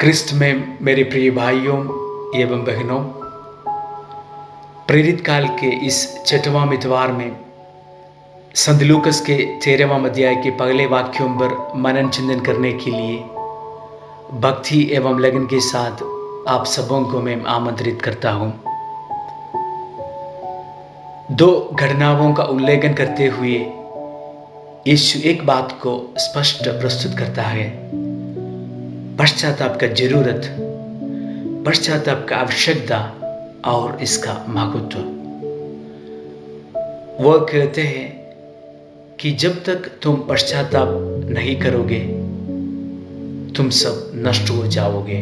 क्रिस्त में मेरे प्रिय भाइयों एवं बहनों, प्रेरित काल के इस 6वां इतवार में संत लूकस के 13वां अध्याय के पहले वाक्यों पर मनन चिंतन करने के लिए भक्ति एवं लगन के साथ आप सबों को मैं आमंत्रित करता हूं। दो घटनाओं का उल्लेखन करते हुए यीशु एक बात को स्पष्ट प्रस्तुत करता है। पश्चाताप का जरूरत, पश्चाताप का आवश्यकता और इसका महत्व। वह कहते हैं कि जब तक तुम पश्चाताप नहीं करोगे तुम सब नष्ट हो जाओगे।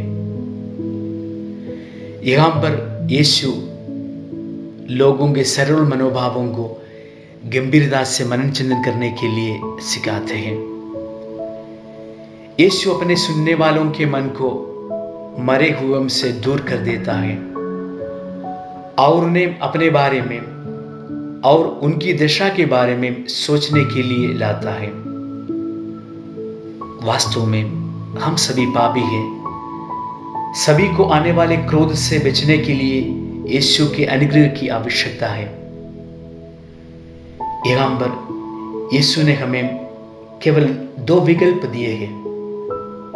यहां पर यीशु लोगों के सरल मनोभावों को गंभीरता से मनन चिंतन करने के लिए सिखाते हैं। यीशु अपने सुनने वालों के मन को मरे हुए से दूर कर देता है और उन्हें अपने बारे में और उनकी दशा के बारे में सोचने के लिए लाता है। वास्तव में हम सभी पापी हैं। सभी को आने वाले क्रोध से बचने के लिए यीशु के अनुग्रह की आवश्यकता है। यहाँ पर यीशु ने हमें केवल दो विकल्प दिए हैं,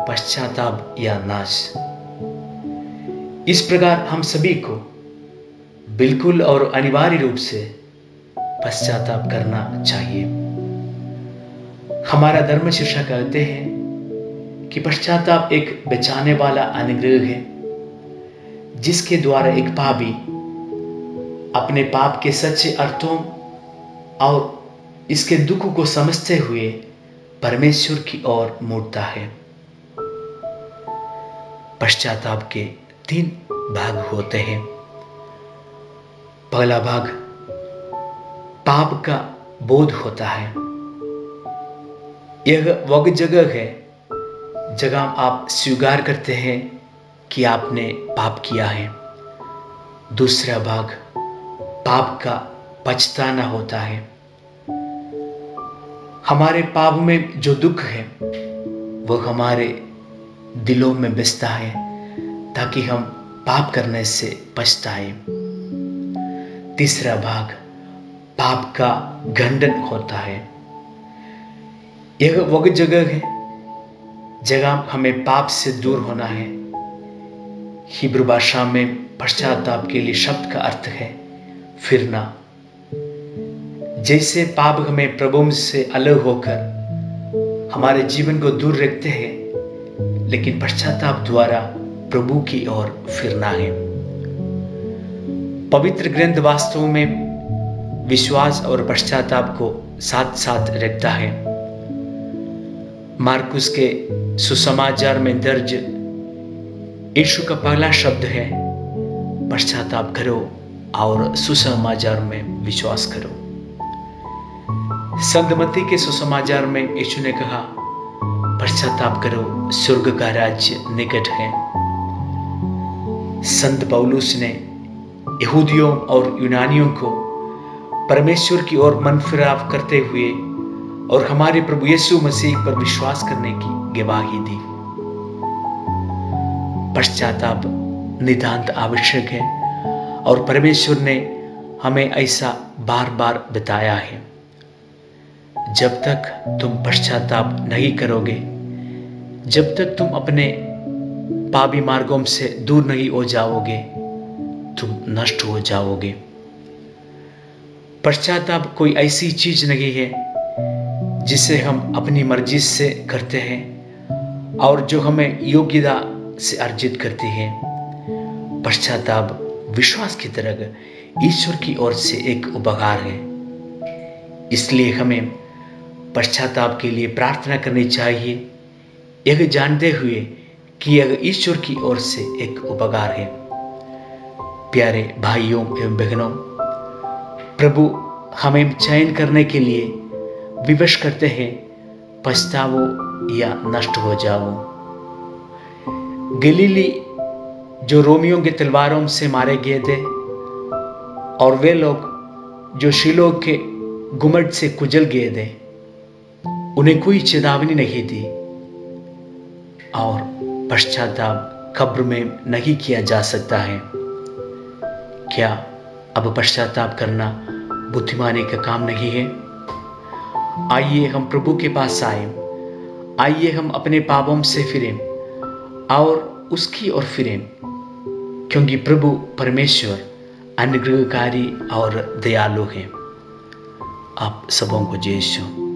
पश्चाताप या नाश। इस प्रकार हम सभी को बिल्कुल और अनिवार्य रूप से पश्चाताप करना चाहिए। हमारा धर्म शिक्षा कहते हैं कि पश्चाताप एक बचाने वाला अनुग्रह है, जिसके द्वारा एक पापी अपने पाप के सच्चे अर्थों और इसके दुख को समझते हुए परमेश्वर की ओर मुड़ता है। पश्चाताप के 3 भाग होते हैं। पहला भाग पाप का बोध होता है। यह वह जगह है जगह आप स्वीकार करते हैं कि आपने पाप किया है। दूसरा भाग पाप का पछताना होता है। हमारे पाप में जो दुख है वह हमारे दिलों में बसता है ताकि हम पाप करने से पछताएं। तीसरा भाग पाप का खंडन होता है। यह वह जगह है जगह हमें पाप से दूर होना है। हिब्रू भाषा में पश्चाताप के लिए शब्द का अर्थ है फिरना। जैसे पाप हमें प्रभु से अलग होकर हमारे जीवन को दूर रखते हैं, लेकिन पश्चाताप द्वारा प्रभु की ओर फिरना है। पवित्र ग्रंथ वास्तव में विश्वास और पश्चाताप को साथ साथ रखता है। मार्कुस के सुसमाचार में दर्ज यीशु का पहला शब्द है पश्चाताप करो और सुसमाचार में विश्वास करो। संत मत्ती के सुसमाचार में यीशु ने कहा पश्चाताप करो, स्वर्ग का राज्य निकट है। संत पौलुस ने यहूदियों और यूनानियों को परमेश्वर की ओर मन फिराव करते हुए और हमारे प्रभु यीशु मसीह पर विश्वास करने की गवाही दी। पश्चाताप नितांत आवश्यक है और परमेश्वर ने हमें ऐसा बार बार बताया है। जब तक तुम पश्चाताप नहीं करोगे, जब तक तुम अपने पापी मार्गों से दूर नहीं हो जाओगे, तुम नष्ट हो जाओगे। पश्चाताप कोई ऐसी चीज नहीं है जिसे हम अपनी मर्जी से करते हैं और जो हमें योग्यता से अर्जित करती है। पश्चाताप विश्वास की तरह ईश्वर की ओर से एक उपहार है। इसलिए हमें पश्चाताप के लिए प्रार्थना करनी चाहिए, यह जानते हुए कि यह ईश्वर की ओर से एक उपहार है। प्यारे भाइयों एवं बहनों, प्रभु हमें चयन करने के लिए विवश करते हैं, पछताओ या नष्ट हो जाओ। गलीली जो रोमियों के तलवारों से मारे गए थे और वे लोग जो शीलो के गुम्बद से कुचल गए थे, उन्हें कोई चेतावनी नहीं दी और पश्चाताप कब्र में नहीं किया जा सकता है। क्या अब पश्चाताप करना बुद्धिमानी का काम नहीं है? आइए हम प्रभु के पास आए, आइए हम अपने पापों से फिरें और उसकी ओर फिरें, क्योंकि प्रभु परमेश्वर अनुग्रहकारी और दयालु है। आप सबों को जय यीशु।